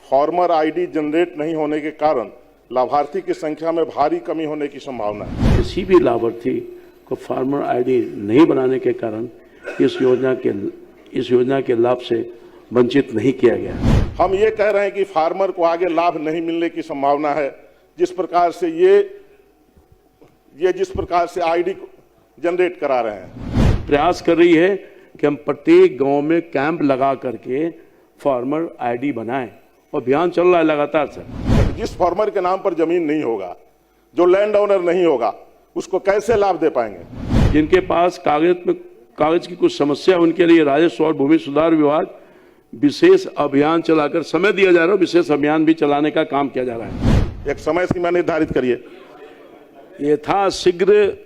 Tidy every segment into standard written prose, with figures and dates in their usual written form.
Farmer ID generate नहीं होने के कारण लाभार्थी की संख्या में भारी कमी होने की संभावना है। किसी भी लाभार्थी को फार्मर आईडी नहीं बनाने के कारण इस योजना के लाभ से वंचित नहीं किया गया। हम ये कह रहे हैं कि फार्मर को आगे लाभ नहीं मिलने की संभावना है। जिस प्रकार से आईडी जनरेट करा रहे हैं, प्रयास कर रही है कि हम प्रत्येक गांव में कैंप लगा करके फार्मर आईडी बनाएं और अभियान चल रहा है लगातार सर। जिस फार्मर के नाम पर जमीन नहीं होगा, जो लैंड ओनर नहीं होगा, उसको कैसे लाभ दे पाएंगे? जिनके पास कागज की कुछ समस्या, उनके लिए राजस्व और भूमि सुधार विभाग विशेष अभियान चलाकर समय दिया जा रहा है। विशेष अभियान भी चलाने का काम किया जा रहा है। एक समय सीमा निर्धारित करिए। यथाशीघ्र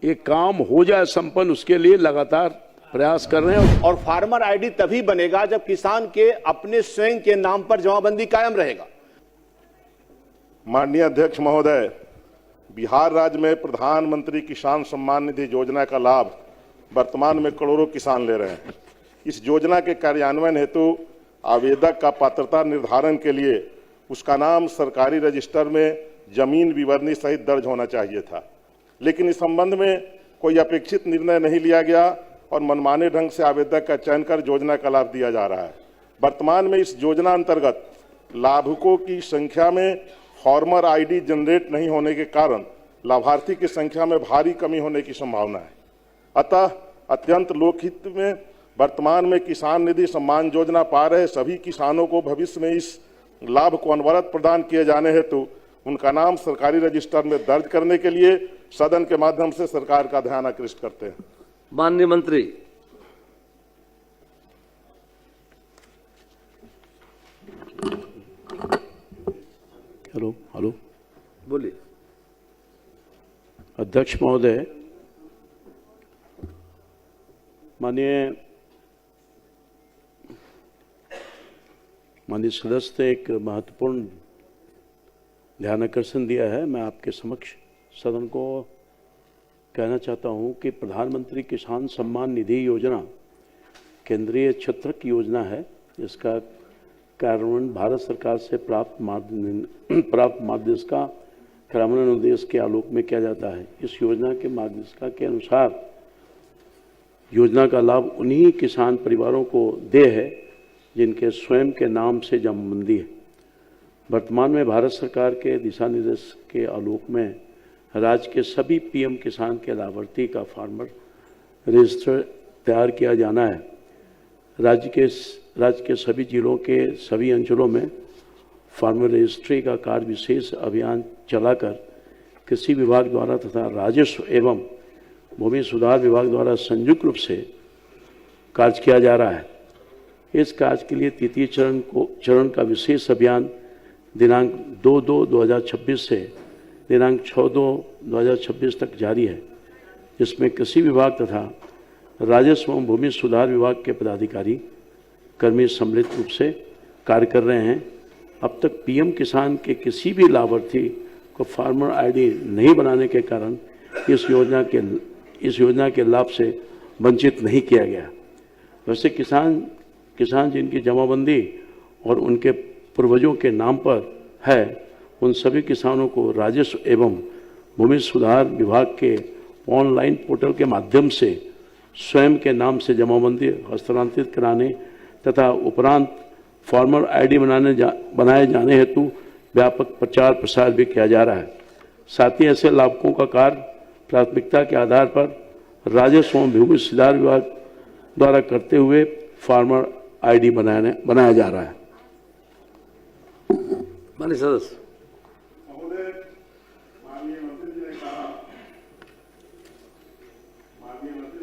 ये काम हो जाए संपन्न, उसके लिए लगातार प्रयास कर रहे हैं। और फार्मर आईडी तभी बनेगा जब किसान के अपने स्वयं के नाम पर जमाबंदी कायम रहेगा। माननीय अध्यक्ष महोदय, बिहार राज्य में प्रधानमंत्री किसान सम्मान निधि योजना का लाभ वर्तमान में करोड़ों किसान ले रहे हैं। इस योजना के कार्यान्वयन हेतु आवेदक का पात्रता निर्धारण के लिए उसका नाम सरकारी रजिस्टर में जमीन विवरणी सहित दर्ज होना चाहिए था, लेकिन इस संबंध में कोई अपेक्षित निर्णय नहीं लिया गया और मनमाने ढंग से आवेदक का चयन कर योजना का लाभ दिया जा रहा है। वर्तमान में इस योजना अंतर्गत लाभुकों की संख्या में फार्मर आईडी जनरेट नहीं होने के कारण लाभार्थी की संख्या में भारी कमी होने की संभावना है। अतः अत्यंत लोकहित में वर्तमान में किसान निधि सम्मान योजना पा रहे सभी किसानों को भविष्य में इस लाभ को अनवरत प्रदान किए जाने हेतु उनका नाम सरकारी रजिस्टर में दर्ज करने के लिए सदन के माध्यम से सरकार का ध्यान आकृष्ट करते हैं। माननीय मंत्री। हेलो बोलिए। अध्यक्ष महोदय, माननीय सदस्य ने एक महत्वपूर्ण ध्यान आकर्षण दिया है। मैं आपके समक्ष सदन को कहना चाहता हूं कि प्रधानमंत्री किसान सम्मान निधि योजना केंद्रीय छत्रक योजना है। इसका कार्यान्वयन भारत सरकार से प्राप्त मार्गदर्शिका कार्यान्वयन उद्देश्य के आलोक में किया जाता है। इस योजना के मार्गदर्शिका के अनुसार योजना का लाभ उन्हीं किसान परिवारों को दे है जिनके स्वयं के नाम से जमाबंदी है। वर्तमान में भारत सरकार के दिशा निर्देश के आलोक में राज्य के सभी पीएम किसान के लाभार्थी का फार्मर रजिस्टर तैयार किया जाना है। राज्य के सभी जिलों के सभी अंचलों में फार्मर रजिस्ट्री का कार्य विशेष अभियान चलाकर कृषि विभाग द्वारा तथा राजस्व एवं भूमि सुधार विभाग द्वारा संयुक्त रूप से कार्य किया जा रहा है। इस कार्य के लिए तृतीय चरण का विशेष अभियान दिनांक 2/2/2026 से दिनांक 6/2/2026 तक जारी है, जिसमें कृषि विभाग तथा राजस्व एवं भूमि सुधार विभाग के पदाधिकारी कर्मी सम्मिलित रूप से कार्य कर रहे हैं। अब तक पीएम किसान के किसी भी लाभार्थी को फार्मर आईडी नहीं बनाने के कारण इस योजना के लाभ से वंचित नहीं किया गया। वैसे किसान जिनकी जमाबंदी और उनके पूर्वजों के नाम पर है, उन सभी किसानों को राजस्व एवं भूमि सुधार विभाग के ऑनलाइन पोर्टल के माध्यम से स्वयं के नाम से जमाबंदी हस्तांतरित कराने तथा उपरांत फार्मर आईडी बनाए जाने हेतु व्यापक प्रचार प्रसार भी किया जा रहा है। साथ ही ऐसे लाभुकों का कार्य प्राथमिकता के आधार पर राजस्व एवं भूमि सुधार विभाग द्वारा करते हुए फार्मर आईडी बनाया जा रहा है। माननीय सदस्य।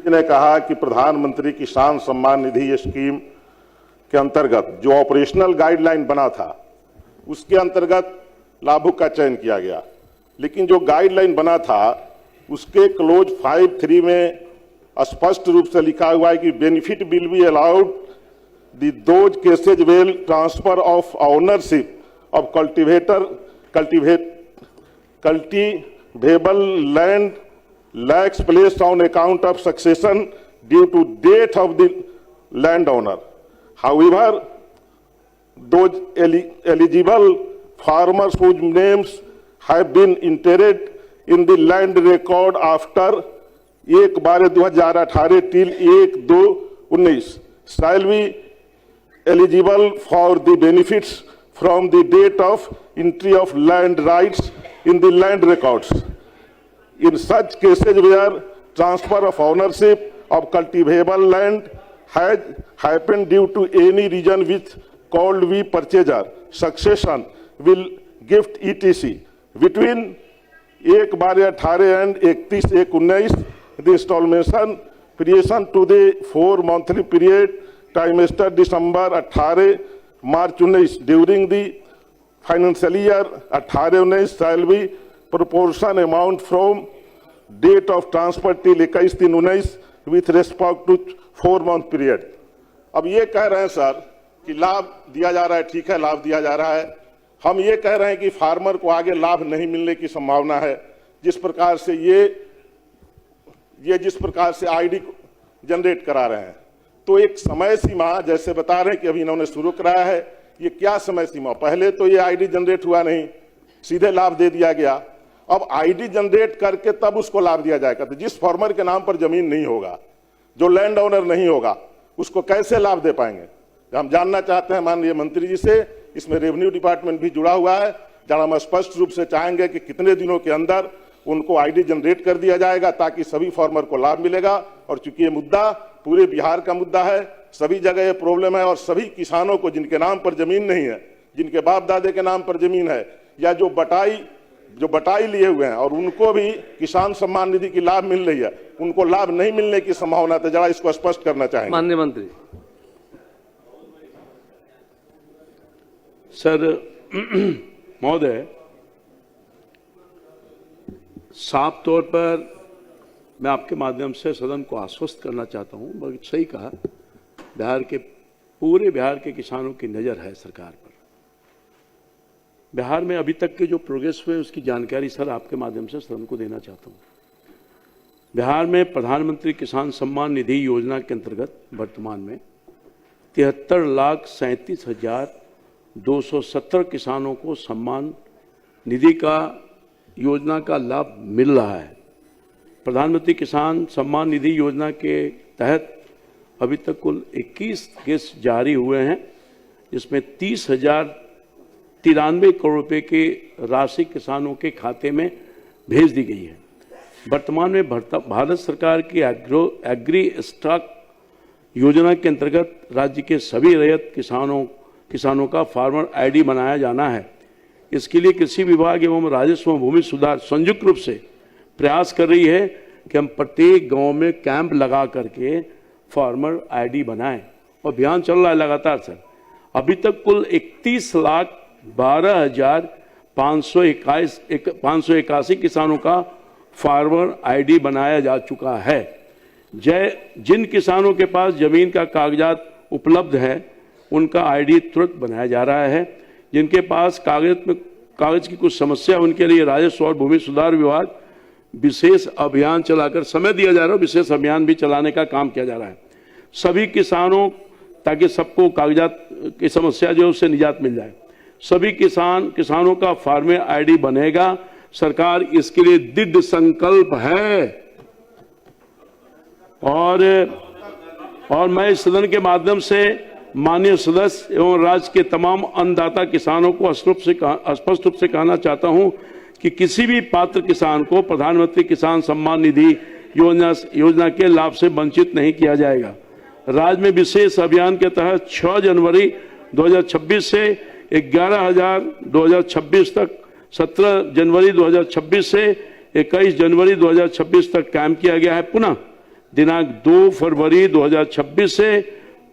ने कहा कि प्रधानमंत्री किसान सम्मान निधि स्कीम के अंतर्गत जो ऑपरेशनल गाइडलाइन बना था उसके अंतर्गत लाभुक का चयन किया गया, लेकिन जो गाइडलाइन बना था उसके क्लोज 5(3) में स्पष्ट रूप से लिखा हुआ है कि benefit will be allowed those cases well transfer of ownership of cultivable land lacks placed on account of succession due to death of the landowner. However, those eligible farmers whose names have been entered in the land record after 1/12/2018 till 1/2/19 shall be eligible for the benefits from the date of entry of land rights in the land records. In such cases where transfer of ownership of cultivable land has happened due to any reason which called be purchaser, succession will gift etc. Between 1/12/18 and 31/1/19, the installment creation to the 4 monthly period trimester December 18 March 19 during the financial year 18-19 shall be proportion amount from date of transfer till 21/3/19 with respect to 4 month period. अब ये कह रहे हैं sir कि लाभ दिया जा रहा है, ठीक है, लाभ दिया जा रहा है। हम ये कह रहे हैं कि फार्मर को आगे लाभ नहीं मिलने की संभावना है। जिस प्रकार से ये जिस प्रकार से आईडी जनरेट करा रहे हैं, तो एक समय सीमा जैसे बता रहे हैं कि अभी इन्होंने शुरू कराया है, ये क्या समय सीमा? पहले तो ये आईडी जनरेट हुआ नहीं, सीधे लाभ दे दिया गया। अब आईडी जनरेट करके तब उसको लाभ दिया जाएगा। तो जिस फार्मर के नाम पर जमीन नहीं होगा, जो लैंड ओनर नहीं होगा, उसको कैसे लाभ दे पाएंगे? हम जानना चाहते हैं माननीय मंत्री जी से, इसमें रेवेन्यू डिपार्टमेंट भी जुड़ा हुआ है, जहां हम स्पष्ट रूप से चाहेंगे कि कितने दिनों के अंदर उनको आईडी जनरेट कर दिया जाएगा ताकि सभी फार्मर को लाभ मिलेगा। और चूंकि ये मुद्दा पूरे बिहार का मुद्दा है, सभी जगह ये प्रॉब्लम है और सभी किसानों को जिनके नाम पर जमीन नहीं है, जिनके बाप दादे के नाम पर जमीन है या जो बटाई लिए हुए हैं और उनको भी किसान सम्मान निधि की लाभ मिल रही है, उनको लाभ नहीं मिलने की संभावना है। जरा इसको स्पष्ट करना चाहेंगे माननीय मंत्री। सर महोदय, साफ तौर पर मैं आपके माध्यम से सदन को आश्वस्त करना चाहता हूं, बहुत सही कहा, पूरे बिहार के किसानों की नज़र है सरकार पर। बिहार में अभी तक के जो प्रोग्रेस हुए उसकी जानकारी सर आपके माध्यम से सदन को देना चाहता हूं। बिहार में प्रधानमंत्री किसान सम्मान निधि योजना के अंतर्गत वर्तमान में 73,37,270 किसानों को सम्मान निधि का योजना का लाभ मिल रहा है। प्रधानमंत्री किसान सम्मान निधि योजना के तहत अभी तक कुल 21 किस्त जारी हुए हैं, जिसमें 30,093 करोड़ रुपए की राशि किसानों के खाते में भेज दी गई है। वर्तमान में भारत सरकार की एग्री स्टॉक योजना के अंतर्गत राज्य के सभी रैयत किसानों का फार्मर आईडी बनाया जाना है। इसके लिए कृषि विभाग एवं राजस्व एवं भूमि सुधार संयुक्त रूप से प्रयास कर रही है कि हम प्रत्येक गांव में कैंप लगा करके फार्मर आईडी बनाएं, और अभियान चल रहा है लगातार सर। अभी तक कुल 31,12,581 किसानों का फार्मर आईडी बनाया जा चुका है। जिन किसानों के पास जमीन का कागजात उपलब्ध है उनका आईडी तुरंत बनाया जा रहा है। जिनके पास कागज की कुछ समस्या, उनके लिए राजस्व और भूमि सुधार विभाग विशेष अभियान चलाकर, समय दिया जा रहा है, विशेष अभियान भी चलाने का काम किया जा रहा है सभी किसानों, ताकि सबको कागजात की समस्या जो है उससे निजात मिल जाए। सभी किसानों का फार्मर आईडी बनेगा। सरकार इसके लिए दृढ़ संकल्प है। और मैं इस सदन के माध्यम से माननीय सदस्य एवं राज्य के तमाम अन्नदाता किसानों को स्पष्ट रूप से कहना चाहता हूं कि किसी भी पात्र किसान को प्रधानमंत्री किसान सम्मान निधि योजना के लाभ से वंचित नहीं किया जाएगा। राज्य में विशेष अभियान के तहत 6 जनवरी 2026 से 11,000 तक, 17 जनवरी 2026 से 21 जनवरी 2026 तक कैंप किया गया है। पुनः दिनांक 2 फरवरी 2026 से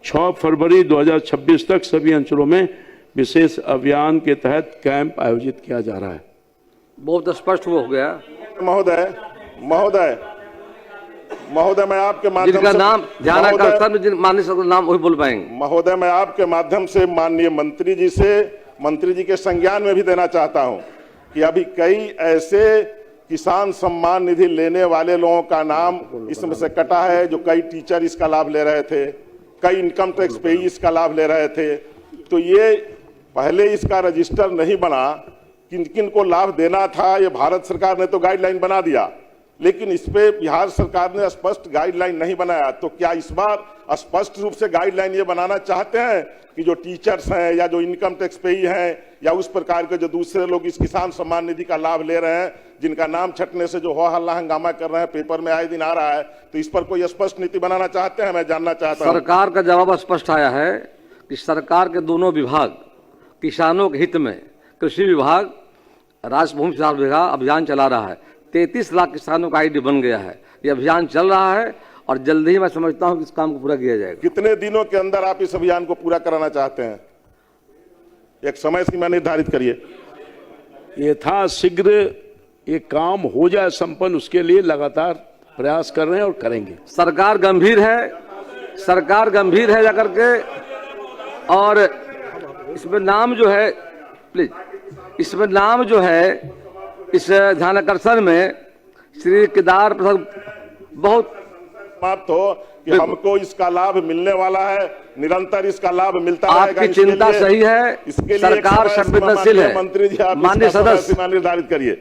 6 फरवरी 2026 तक सभी अंचलों में विशेष अभियान के तहत कैंप आयोजित किया जा रहा है। बहुत स्पष्ट हो गया। महोदय मैं आपके माध्यम जिनका से नाम ध्यान आकर्षण माननीय सदस्य नाम वही बोल पाएंगे। महोदय मैं आपके माध्यम से माननीय मंत्री जी के संज्ञान में भी देना चाहता हूं कि अभी कई ऐसे किसान सम्मान निधि लेने वाले लोगों का नाम इसमें से कटा है, जो कई टीचर इसका लाभ ले रहे थे, कई इनकम टैक्स पेई इसका लाभ ले रहे थे। तो ये पहले इसका रजिस्टर नहीं बना, किन किन को लाभ देना था ये भारत सरकार ने तो गाइडलाइन बना दिया, लेकिन इस पे बिहार सरकार ने स्पष्ट गाइडलाइन नहीं बनाया। तो क्या इस बार स्पष्ट रूप से गाइडलाइन ये बनाना चाहते हैं कि जो टीचर्स हैं या जो इनकम टैक्स पेई हैं या उस प्रकार के जो दूसरे लोग इस किसान सम्मान निधि का लाभ ले रहे हैं, जिनका नाम छटने से जो हो हल्ला हंगामा कर रहे हैं, पेपर में आए दिन आ रहा है, तो इस पर कोई स्पष्ट नीति बनाना चाहते हैं? मैं जानना चाहता हूं। सरकार का जवाब स्पष्ट आया है कि सरकार के दोनों विभाग किसानों के हित में, कृषि विभाग, राष्ट्रीय भूमि सुधार विभाग अभियान चला रहा है। 33 लाख किसानों का आईडी बन गया है। ये अभियान चल रहा है और जल्द ही मैं समझता हूं कि इस काम को पूरा किया जाएगा। कितने दिनों के अंदर आप इस अभियान को पूरा कराना चाहते हैं? एक समय सीमा निर्धारित करिए। यथाशीघ्र ये काम हो जाए संपन्न, उसके लिए लगातार प्रयास कर रहे हैं और करेंगे। सरकार गंभीर है जाकर के, और इसमें नाम जो है, प्लीज, इसमें नाम जो है इस ध्यानाकर्षण में श्री केदार प्रसाद बहुत समाप्त हो कि हमको इसका लाभ मिलने वाला है, निरंतर इसका लाभ मिलता रहेगा। आपकी चिंता सही है, इसके लिए सरकार संवेदनशील है। मंत्री जी, आप माननीय इसका समय सदस्य, सीमा निर्धारित करिए।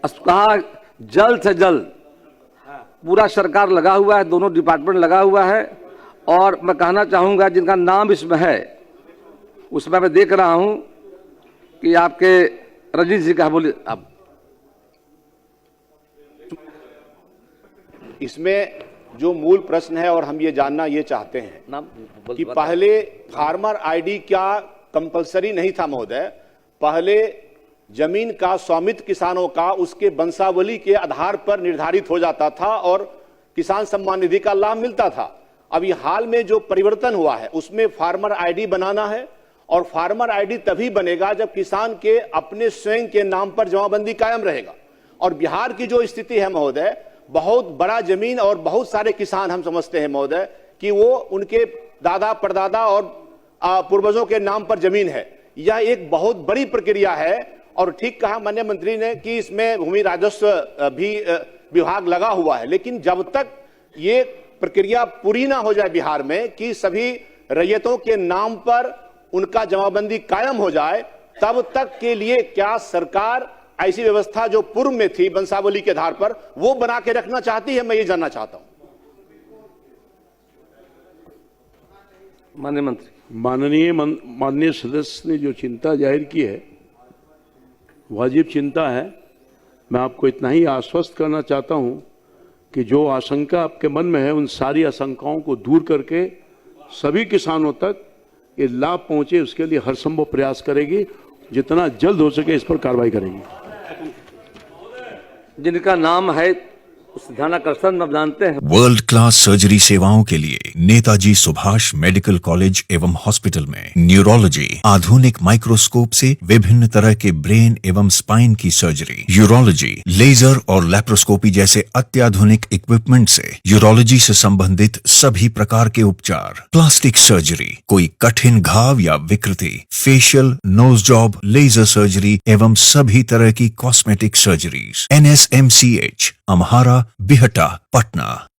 कहा जल्द से जल्द पूरा सरकार लगा हुआ है, दोनों डिपार्टमेंट लगा हुआ है। और मैं कहना चाहूंगा जिनका नाम इसमें है, उसमें मैं देख रहा हूं कि आपके रजनीश जी का, बोलिए आप। इसमें जो मूल प्रश्न है और हम ये जानना ये चाहते हैं नाम कि पहले फार्मर आईडी क्या कंपलसरी नहीं था महोदय? पहले जमीन का स्वामित्व किसानों का उसके वंशावली के आधार पर निर्धारित हो जाता था और किसान सम्मान निधि का लाभ मिलता था। अभी हाल में जो परिवर्तन हुआ है उसमें फार्मर आईडी बनाना है, और फार्मर आईडी तभी बनेगा जब किसान के अपने स्वयं के नाम पर जमाबंदी कायम रहेगा। और बिहार की जो स्थिति है महोदय, बहुत बड़ा जमीन और बहुत सारे किसान, हम समझते हैं महोदय कि वो उनके दादा परदादा और पूर्वजों के नाम पर जमीन है। यह एक बहुत बड़ी प्रक्रिया है। और ठीक कहा माननीय मंत्री ने कि इसमें भूमि राजस्व भी विभाग लगा हुआ है, लेकिन जब तक ये प्रक्रिया पूरी ना हो जाए बिहार में कि सभी रैयतों के नाम पर उनका जमाबंदी कायम हो जाए, तब तक के लिए क्या सरकार ऐसी व्यवस्था जो पूर्व में थी वंशावली के आधार पर, वो बना के रखना चाहती है? मैं ये जानना चाहता हूं। माननीय मंत्री, माननीय सदस्य ने जो चिंता जाहिर की है, वाजिब चिंता है। मैं आपको इतना ही आश्वस्त करना चाहता हूं कि जो आशंका आपके मन में है, उन सारी आशंकाओं को दूर करके सभी किसानों तक ये लाभ पहुंचे, उसके लिए हर संभव प्रयास करेगी। जितना जल्द हो सके इस पर कार्रवाई करेंगे। जिनका नाम है उस ध्यानाकर्षण में जानते हैं। वर्ल्ड क्लास सर्जरी सेवाओं के लिए नेताजी सुभाष मेडिकल कॉलेज एवं हॉस्पिटल में न्यूरोलॉजी, आधुनिक माइक्रोस्कोप से विभिन्न तरह के ब्रेन एवं स्पाइन की सर्जरी, यूरोलॉजी, लेजर और लैप्रोस्कोपी जैसे अत्याधुनिक इक्विपमेंट से यूरोलॉजी से संबंधित सभी प्रकार के उपचार, प्लास्टिक सर्जरी, कोई कठिन घाव या विकृति, facial, nose job, laser surgery एवं सभी तरह की cosmetic surgeries. NSMCH, Amhara, Bihta, Patna.